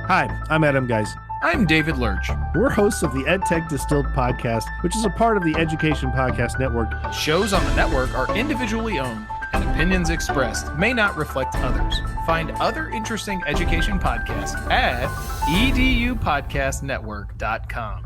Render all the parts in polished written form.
Hi, I'm Adam Geis. I'm David Lurch. We're hosts of the EdTech Distilled podcast, which is a part of the Education Podcast Network. Shows on the network are individually owned, and opinions expressed may not reflect others. Find other interesting education podcasts at edupodcastnetwork.com.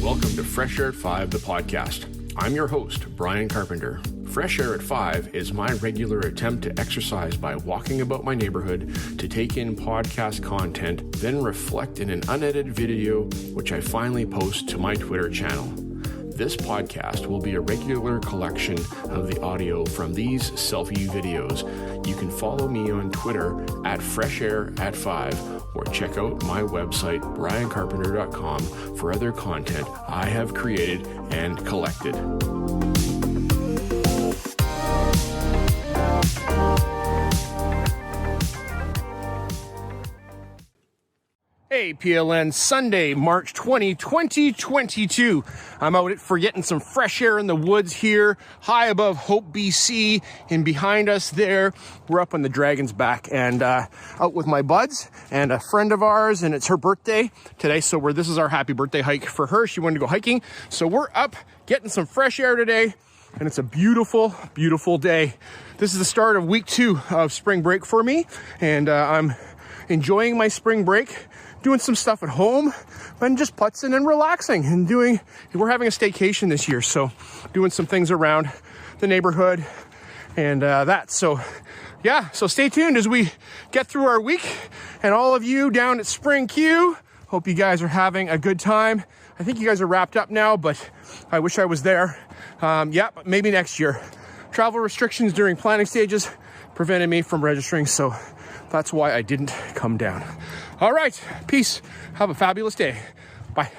Welcome to FreshAirAtFive, the podcast. I'm your host, Brian Carpenter. FreshAirAtFive is my regular attempt to exercise by walking about my neighborhood to take in podcast content, then reflect in an unedited video, which I finally post to my Twitter channel. This podcast will be a regular collection of the audio from these selfie videos. You can follow me on Twitter at FreshAirAtFive or check out my website, briancarpenter.com, for other content I have created and collected. Hey, PLN, Sunday, March 20, 2022. I'm out for getting some fresh air in the woods here, high above Hope, BC, and behind us there, we're up on the Dragon's Back and out with my buds and a friend of ours, and it's her birthday today, so this is our happy birthday hike for her. She wanted to go hiking, so we're up getting some fresh air today, and it's a beautiful, beautiful day. This is the start of week 2 of spring break for me, and I'm enjoying my spring break, doing some stuff at home, and just putzing and relaxing and we're having a staycation this year, so doing some things around the neighborhood and so stay tuned as we get through our week. And all of you down at Spring Q, hope you guys are having a good time. I think you guys are wrapped up now, but I wish I was there. But maybe next year. Travel restrictions during planning stages prevented me from registering, so that's why I didn't come down. All right, peace. Have a fabulous day. Bye.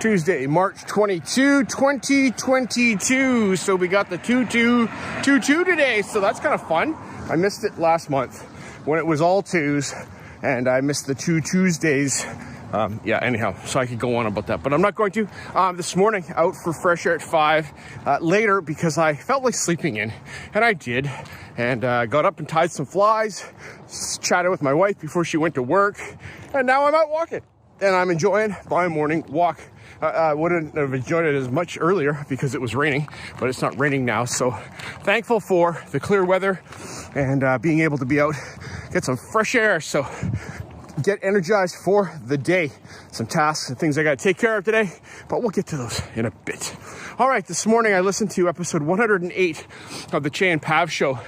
Tuesday, March 22, 2022. So we got the 2-2 today, so that's kind of fun. I missed it last month when it was all twos, and I missed the 2 Tuesdays. Anyhow, so I could go on about that, but I'm not going to. This morning, out for fresh air at 5 later because I felt like sleeping in, and I did, and got up and tied some flies, chatted with my wife before she went to work, and now I'm out walking, and I'm enjoying my morning walk. I wouldn't have enjoyed it as much earlier because it was raining, but it's not raining now, so thankful for the clear weather and being able to be out, get some fresh air, so get energized for the day. Some tasks and things I got to take care of today, but we'll get to those in a bit. All right, this morning I listened to episode 108 of the Che and Pav show,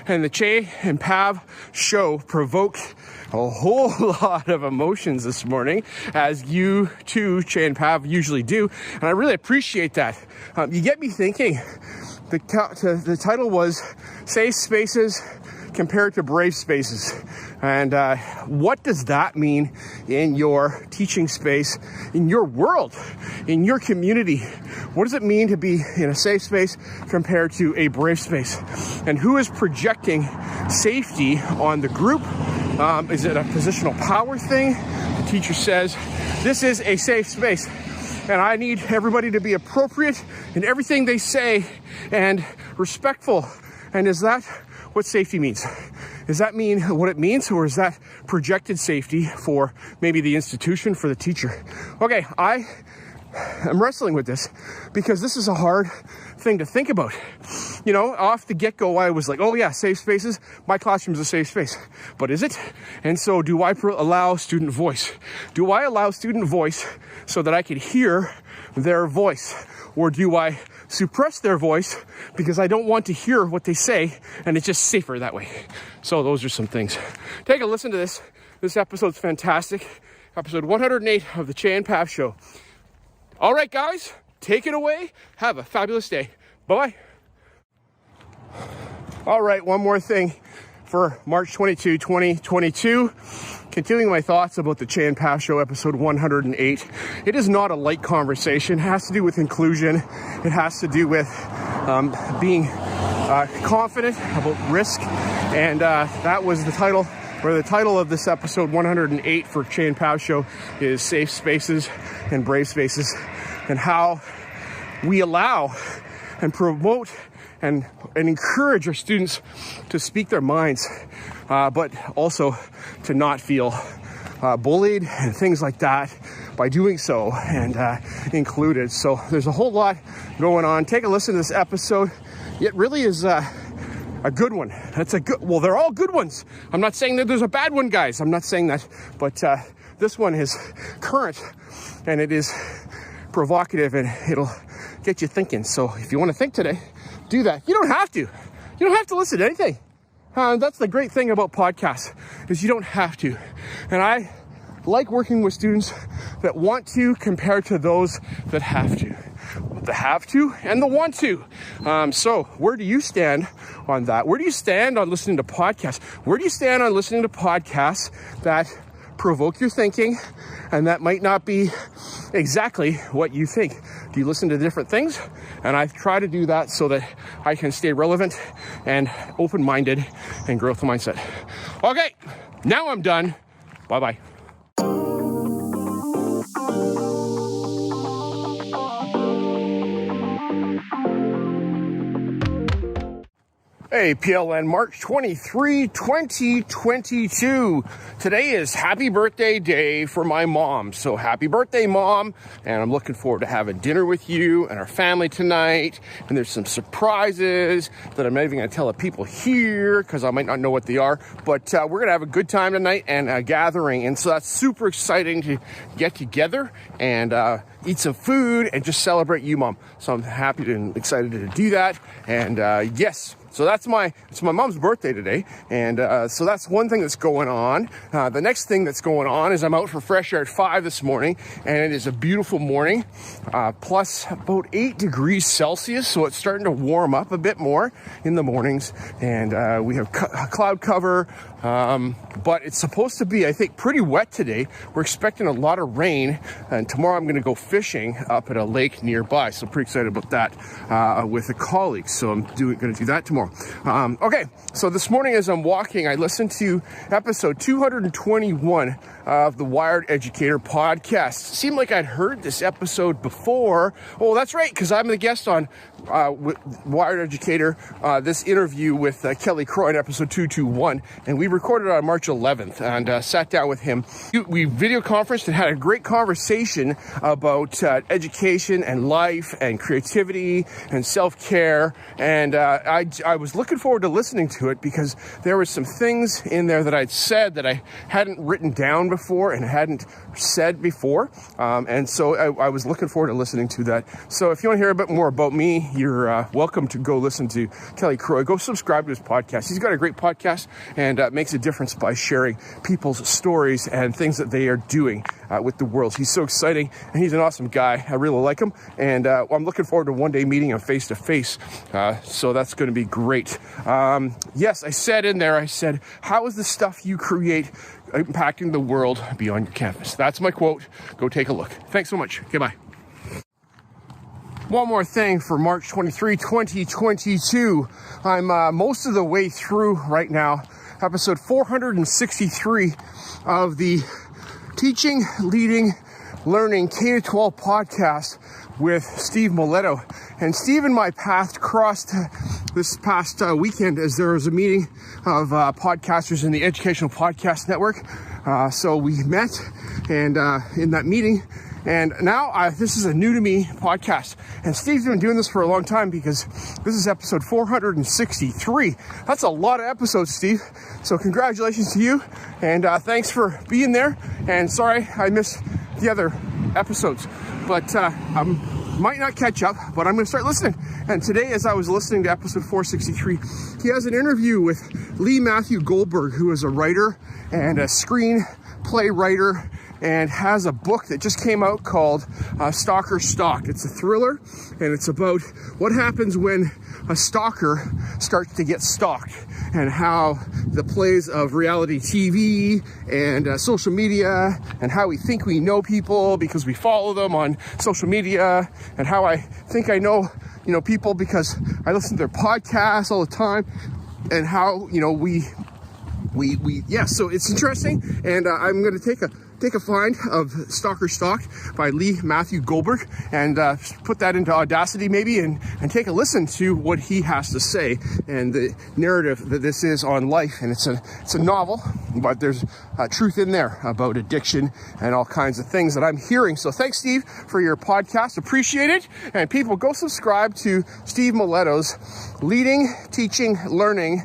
and the Che and Pav show provoked a whole lot of emotions this morning, as you too, Che and Pav, usually do, and I really appreciate that. You get me thinking. The title was Safe Spaces Compared to Brave Spaces. And what does that mean in your teaching space, in your world, in your community? What does it mean to be in a safe space compared to a brave space? And who is projecting safety on the group? Is it a positional power thing? The teacher says, this is a safe space, and I need everybody to be appropriate in everything they say and respectful. And is that what safety means? Does that mean what it means, or is that projected safety for maybe the institution, for the teacher? Okay, I am wrestling with this because this is a hard thing to think about. You know, off the get-go, I was like, oh yeah, safe spaces. My classroom is a safe space. But is it? And so do I allow student voice? Do I allow student voice so that I can hear their voice? Or do I suppress their voice because I don't want to hear what they say, and it's just safer that way? So those are some things. Take a listen to this. This episode's fantastic. Episode 108 of the Che and Pav Show. All right, guys, take it away. Have a fabulous day. Bye-bye. All right, one more thing for March 22, 2022. Continuing my thoughts about the Che and Pav Show, episode 108. It is not a light conversation. It has to do with inclusion. It has to do with being confident about risk, and that was the title, or the title of this episode 108 for Che and Pav Show is Safe Spaces and Brave Spaces, and how we allow and promote and encourage our students to speak their minds, but also to not feel bullied and things like that by doing so, and included. So there's a whole lot going on. Take a listen to this episode. It really is a good one. Well, they're all good ones. I'm not saying that there's a bad one, guys. I'm not saying that, but this one is current, and it is provocative, and it'll get you thinking. So if you want to think today, do that. You don't have to. You don't have to listen to anything. That's the great thing about podcasts, is you don't have to. And I like working with students that want to compared to those that have to. The have to and the want to. So where do you stand on that? Where do you stand on listening to podcasts? Where do you stand on listening to podcasts that provoke your thinking and that might not be exactly what you think? Do you listen to different things? And I try to do that so that I can stay relevant and open-minded and growth mindset. Okay, now I'm done. Bye-bye. Hey, PLN, March 23, 2022. Today is happy birthday day for my mom. So happy birthday, Mom. And I'm looking forward to having dinner with you and our family tonight. And there's some surprises that I'm not even going to tell the people here because I might not know what they are. But we're going to have a good time tonight and a gathering. And so that's super exciting to get together and eat some food and just celebrate you, Mom. So I'm happy and excited to do that. And yes. So it's my mom's birthday today, and so that's one thing that's going on. The next thing that's going on is I'm out for Fresh Air at 5 this morning, and it is a beautiful morning, plus about 8 degrees Celsius, so it's starting to warm up a bit more in the mornings, and we have cloud cover, but it's supposed to be, I think, pretty wet today. We're expecting a lot of rain, and tomorrow I'm going to go fishing up at a lake nearby, so pretty excited about that with a colleague, so I'm going to do that tomorrow. Okay, so this morning as I'm walking, I listened to episode 221 of the Wired Educator podcast. Seemed like I'd heard this episode before. Oh, that's right, because I'm the guest on Wired Educator, this interview with Kelly Croy in episode 221, and we recorded it on March 11th and sat down with him. We video conferenced and had a great conversation about education and life and creativity and self-care, and I was looking forward to listening to it because there were some things in there that I'd said that I hadn't written down before and hadn't said before, and so I was looking forward to listening to that. So if you want to hear a bit more about me, you're welcome to go listen to Kelly Croy. Go subscribe to his podcast. He's got a great podcast and makes a difference by sharing people's stories and things that they are doing with the world. He's so exciting, and he's an awesome guy. I really like him, and I'm looking forward to one day meeting him face to face. So that's going to be great. Yes, I said in there, how is the stuff you create impacting the world beyond your campus? That's my quote. Go take a look. Thanks so much. Okay, bye. One more thing for March 23, 2022. I'm most of the way through right now, episode 463 of the Teaching, Leading, Learning K-12 podcast with Steve Miletto. And Steve and my path crossed this past weekend as there was a meeting of podcasters in the Educational Podcast Network. So we met and in that meeting. And now this is a new to me podcast. And Steve's been doing this for a long time because this is episode 463. That's a lot of episodes, Steve. So congratulations to you. And thanks for being there. And sorry I missed the other episodes. But I might not catch up, but I'm going to start listening. And today, as I was listening to episode 463, he has an interview with Lee Matthew Goldberg, who is a writer and a screenplay writer, and has a book that just came out called Stalker Stalked. It's a thriller, and it's about what happens when a stalker starts to get stalked, and how the plays of reality TV and social media, and how we think we know people because we follow them on social media, and how I think I know people, because I listen to their podcasts all the time, and how, so it's interesting. And I'm going to take a find of Stalker Stalked by Lee Matthew Goldberg and put that into Audacity maybe and take a listen to what he has to say and the narrative that this is on life. And it's a novel, but there's truth in there about addiction and all kinds of things that I'm hearing. So thanks, Steve, for your podcast. Appreciate it. And people, go subscribe to Steve Miletto's Leading, Teaching, Learning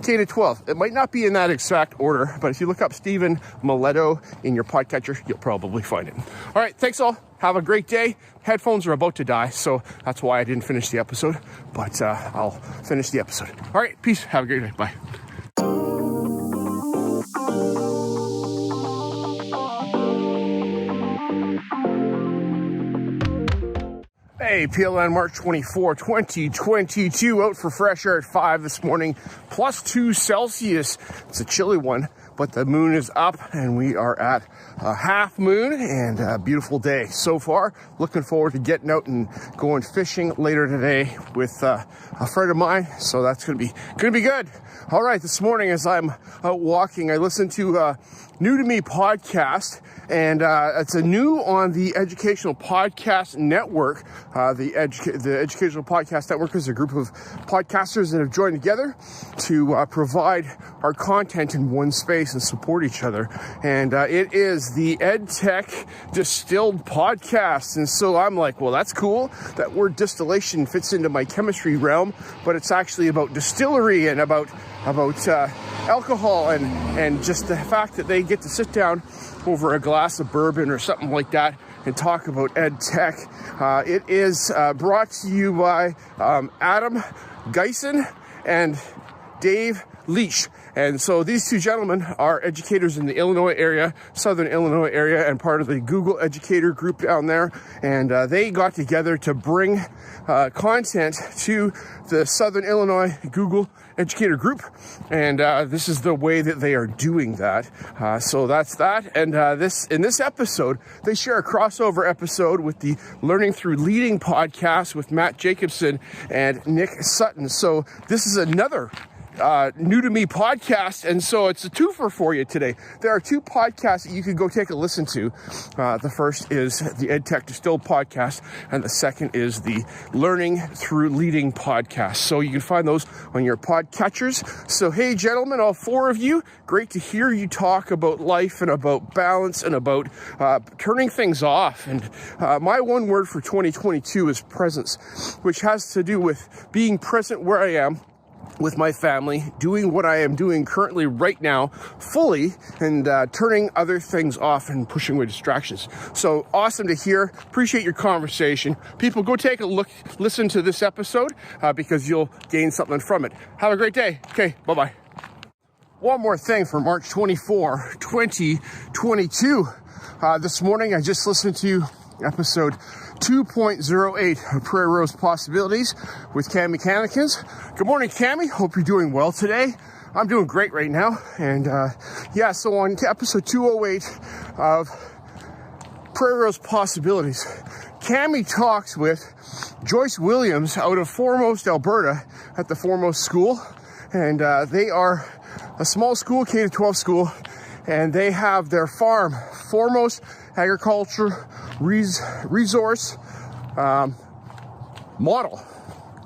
K-12. It might not be in that exact order, but if you look up Stephen Miletto in your podcatcher, you'll probably find it. All right, thanks all. Have a great day. Headphones are about to die, so that's why I didn't finish the episode, but I'll finish the episode. All right, peace. Have a great day. Bye. Hey, PLN March 24, 2022, out for fresh air at 5 this morning, +2 Celsius. It's a chilly one, but the moon is up and we are at a half moon and a beautiful day so far. Looking forward to getting out and going fishing later today with a friend of mine, so that's gonna be good. All right, this morning as I'm out walking, I listened to New to Me podcast, and it's a new on the Educational Podcast Network. The Educational Podcast Network is a group of podcasters that have joined together to provide our content in one space and support each other. And it is the EdTech Distilled Podcast. And so I'm like, well, that's cool. That word distillation fits into my chemistry realm, but it's actually about distillery and about alcohol and just the fact that they get to sit down over a glass of bourbon or something like that and talk about ed tech. It is brought to you by Adam Geisen and Dave Leach. And so these two gentlemen are educators in the Illinois area, Southern Illinois area, and part of the Google Educator group down there. And they got together to bring content to the Southern Illinois Google Educator group. And this is the way that they are doing that. So that's that. And in this episode, they share a crossover episode with the Learning Through Leading podcast with Matt Jacobson and Nick Sutton. So this is another New to Me podcast, and so it's a twofer for you today. There are two podcasts that you could go take a listen to. The first is the EdTech Distilled podcast, and the second is the Learning Through Leading podcast. So you can find those on your podcatchers. So hey, gentlemen, all four of you, great to hear you talk about life and about balance and about turning things off. And my one word for 2022 is presence, which has to do with being present where I am with my family, doing what I am doing currently right now fully, and turning other things off and pushing away distractions. So awesome to hear. Appreciate your conversation. People, go take a look, listen to this episode because you'll gain something from it. Have a great day. Okay, bye-bye. One more thing for March 24, 2022. This morning, I just listened to episode 2.08 of Prairie Rose Possibilities with Cami Canikins. Good morning, Cami. Hope you're doing well today. I'm doing great right now. And so on to episode 208 of Prairie Rose Possibilities, Cami talks with Joyce Williams out of Foremost, Alberta at the Foremost School. And they are a small school, K-12 school, and they have their farm, Foremost Agriculture Resource Model.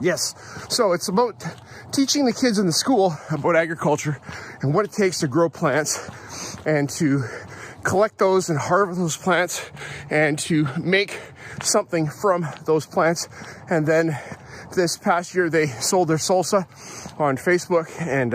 Yes. So it's about teaching the kids in the school about agriculture and what it takes to grow plants and to collect those and harvest those plants and to make something from those plants. And then this past year, they sold their salsa on Facebook and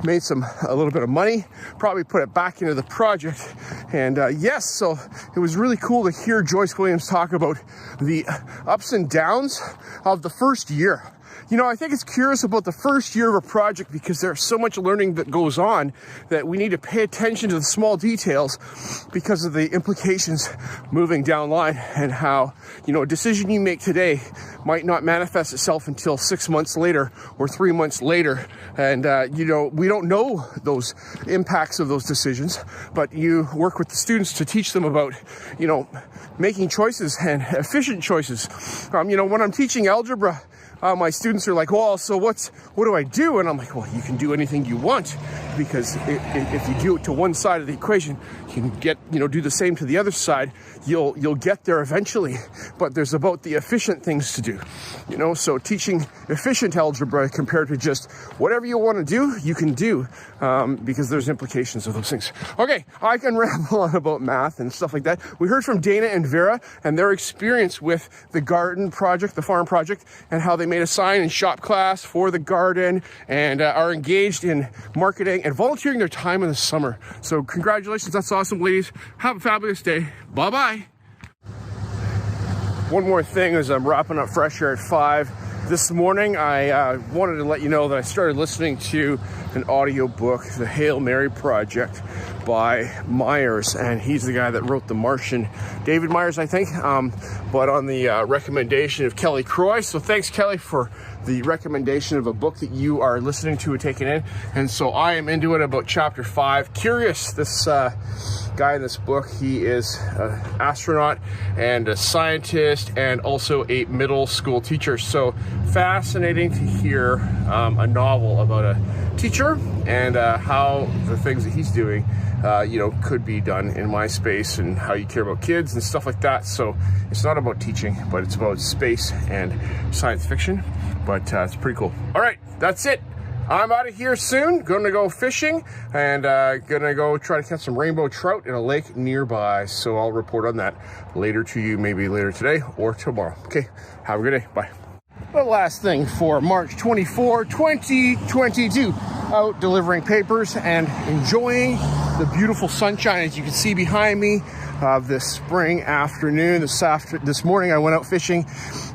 made a little bit of money, probably put it back into the project. And so it was really cool to hear Joyce Williams talk about the ups and downs of the first year. You know, I think it's curious about the first year of a project because there's so much learning that goes on that we need to pay attention to the small details because of the implications moving down the line, and how, a decision you make today might not manifest itself until 6 months later or 3 months later. And, we don't know those impacts of those decisions, but you work with the students to teach them about, making choices and efficient choices. When I'm teaching algebra, my students are like, well, so what do I do? And I'm like, well, you can do anything you want, because if you do it to one side of the equation, you can get, do the same to the other side. You'll get there eventually, but there's about the efficient things to do, so teaching efficient algebra compared to just whatever you want to do, you can do, because there's implications of those things. Okay, I can ramble on about math and stuff like that. We heard from Dana and Vera and their experience with the garden project, the farm project, and how they made a sign in shop class for the garden and are engaged in marketing and volunteering their time in the summer. So congratulations, that's awesome, ladies. Have a fabulous day. Bye-bye. One more thing as I'm wrapping up Fresh Air at 5. This morning, I wanted to let you know that I started listening to an audiobook, The Hail Mary Project by Myers, and he's the guy that wrote The Martian. David Myers, I think, but on the recommendation of Kelly Croy. So thanks, Kelly, for the recommendation of a book that you are listening to and taking in. And so I am into it about chapter 5. Curious, this guy in this book, he is an astronaut and a scientist and also a middle school teacher. So fascinating to hear a novel about a teacher and how the things that he's doing could be done in my space, and how you care about kids and stuff like that. So it's not about teaching, but it's about space and science fiction. But it's pretty cool. All right, that's it. I'm out of here soon. Gonna go fishing and gonna go try to catch some rainbow trout in a lake nearby. So I'll report on that later to you, maybe later today or tomorrow. Okay, have a good day. Bye. The last thing for March 24, 2022, out delivering papers and enjoying the beautiful sunshine, as you can see behind me, this spring afternoon. This morning I went out fishing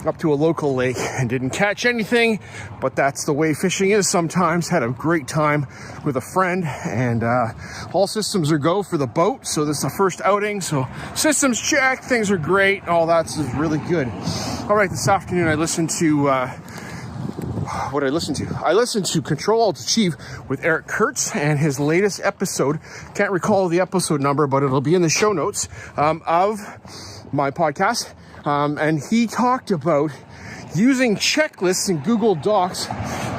up to a local lake and didn't catch anything, but that's the way fishing is sometimes. Had a great time with a friend, and all systems are go for the boat. So this is the first outing, so systems check, things are great, all that's really good. All right, this afternoon I listened to what did I listen to? I listened to Control-Alt-Achieve with Eric Kurtz and his latest episode. Can't recall the episode number, but it'll be in the show notes of my podcast. And he talked about using checklists in Google Docs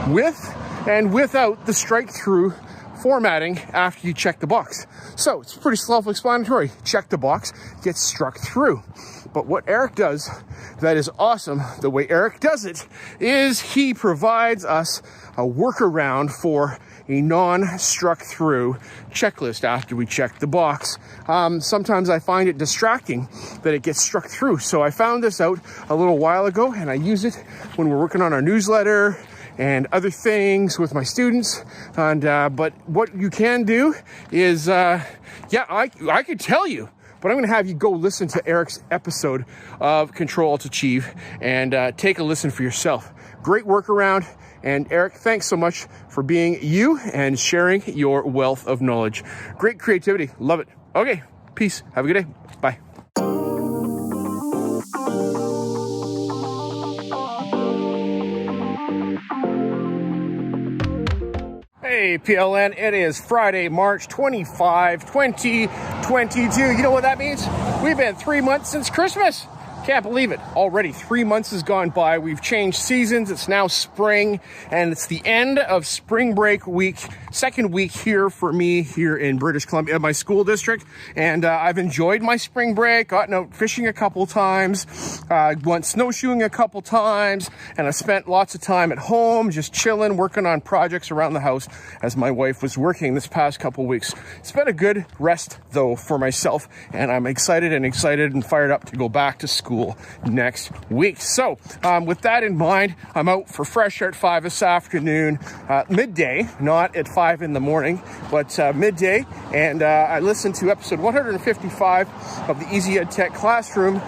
with and without the strike-through formatting after you check the box. So it's pretty self-explanatory. Check the box, get struck through. But what Eric does that is awesome, the way Eric does it, is he provides us a workaround for a non-struck through checklist after we check the box. Sometimes I find it distracting that it gets struck through. So I found this out a little while ago, and I use it when we're working on our newsletter and other things with my students. And but what you can do is, I could tell you, but I'm going to have you go listen to Eric's episode of Control-Alt-Achieve and take a listen for yourself. Great workaround. And Eric, thanks so much for being you and sharing your wealth of knowledge. Great creativity. Love it. Okay. Peace. Have a good day. Bye. Hey, PLN, it is Friday, March 25, 2022. You know what that means? We've been 3 months since Christmas. Can't believe it. Already 3 months has gone by. We've changed seasons. It's now spring, and it's the end of spring break week, second week here for me here in British Columbia, my school district. And I've enjoyed my spring break, gotten out fishing a couple times, went snowshoeing a couple times, and I spent lots of time at home, just chilling, working on projects around the house as my wife was working this past couple weeks. It's been a good rest, though, for myself, and I'm excited and fired up to go back to school next week. So with that in mind, I'm out for Fresh Air at 5 this afternoon, midday, not at 5 in the morning, but midday. And I listened to episode 155 of the Easy Ed Tech Classroom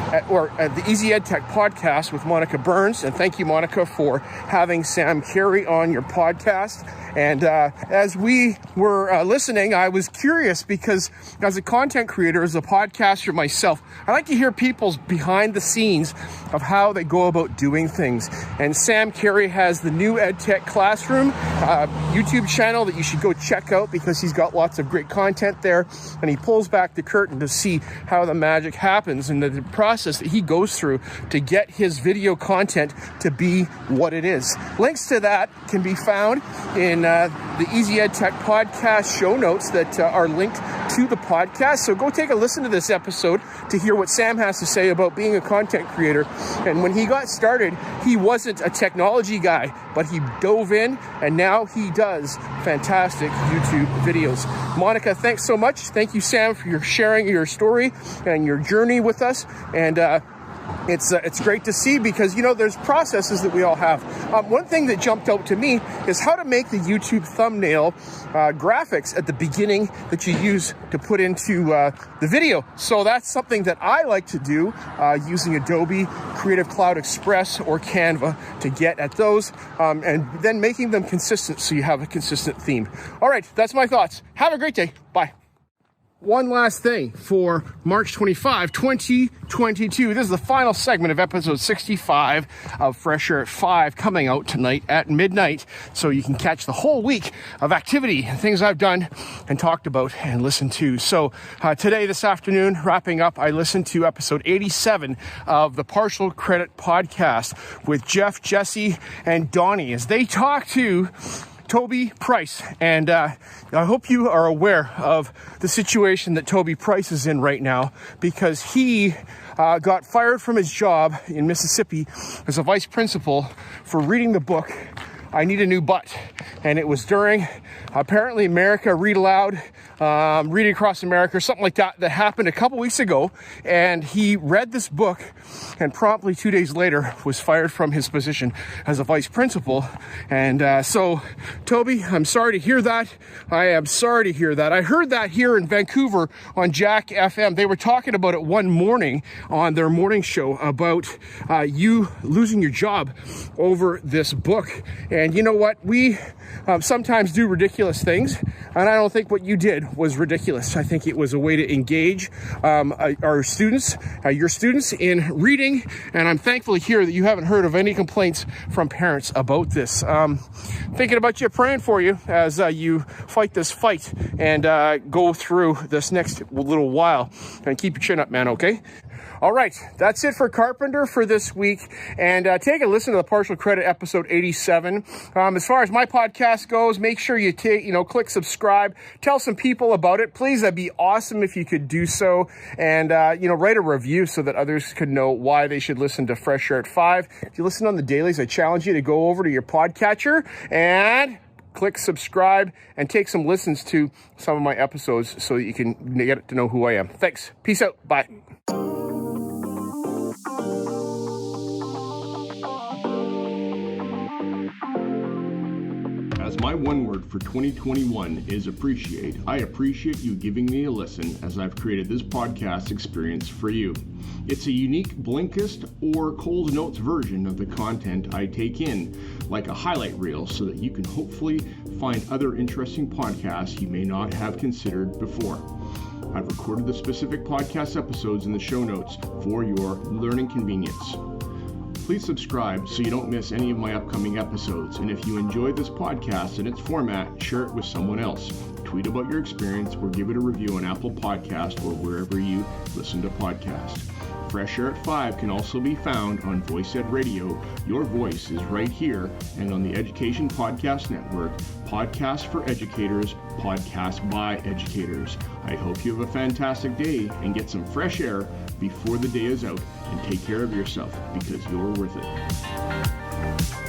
the Easy Ed Tech podcast with Monica Burns. And thank you, Monica, for having Sam Carey on your podcast. And as we were listening, I was curious because as a content creator, as a podcaster myself, I like to hear people's behind the scenes of how they go about doing things. And Sam Carey has the new EdTech Classroom YouTube channel that you should go check out because he's got lots of great content there. And he pulls back the curtain to see how the magic happens and the process that he goes through to get his video content to be what it is. Links to that can be found in the Easy EdTech podcast show notes that are linked to the podcast. So go take a listen to this episode to hear what Sam has to say about being a content creator. And when he got started, he wasn't a technology guy, but he dove in and now he does fantastic YouTube videos. Monica, thanks so much. Thank you, Sam, for your sharing your story and your journey with us. And it's great to see because, you know, there's processes that we all have. One thing that jumped out to me is how to make the YouTube thumbnail graphics at the beginning that you use to put into the video. So that's something that I like to do using Adobe Creative Cloud Express or Canva to get at those and then making them consistent so you have a consistent theme. All right, that's my thoughts. Have a great day. Bye. One last thing for March 25, 2022. This is the final segment of episode 65 of Fresh Air at 5 coming out tonight at midnight. So you can catch the whole week of activity and things I've done and talked about and listened to. So today, this afternoon, wrapping up, I listened to episode 87 of the Partial Credit Podcast with Jeff, Jesse, and Donnie as they talk to Toby Price. And I hope you are aware of the situation that Toby Price is in right now because he got fired from his job in Mississippi as a vice principal for reading the book, I Need a New Butt. And it was during, apparently, America Read Aloud, Reading Across America, or something like that, that happened a couple weeks ago. And he read this book and promptly 2 days later was fired from his position as a vice principal. And so, Toby, I'm sorry to hear that. I am sorry to hear that. I heard that here in Vancouver on Jack FM. They were talking about it one morning on their morning show about you losing your job over this book. And you know what? We sometimes do ridiculous things, and I don't think what you did was ridiculous. I think it was a way to engage our students, your students in reading, and I'm thankful to hear that you haven't heard of any complaints from parents about this. Thinking about you, praying for you as you fight this fight and go through this next little while. And keep your chin up, man, okay? All right, that's it for Carpenter for this week. And take a listen to the Partial Credit episode 87. As far as my podcast goes, make sure you click subscribe. Tell some people about it. Please, that'd be awesome if you could do so. And, write a review so that others could know why they should listen to Fresh Air at 5. If you listen on the dailies, I challenge you to go over to your podcatcher and click subscribe and take some listens to some of my episodes so that you can get to know who I am. Thanks. Peace out. Bye. As my one word for 2021 is appreciate, I appreciate you giving me a listen as I've created this podcast experience for you. It's a unique Blinkist or Coles Notes version of the content I take in, like a highlight reel, so that you can hopefully find other interesting podcasts you may not have considered before. I've recorded the specific podcast episodes in the show notes for your learning convenience. Please subscribe so you don't miss any of my upcoming episodes. And if you enjoy this podcast and its format, share it with someone else. Tweet about your experience or give it a review on Apple Podcast or wherever you listen to podcasts. Fresh Air at 5 can also be found on Voice Ed Radio. Your voice is right here, and on the Education Podcast Network, Podcasts for Educators, Podcasts by Educators. I hope you have a fantastic day and get some fresh air before the day is out, and take care of yourself because you're worth it.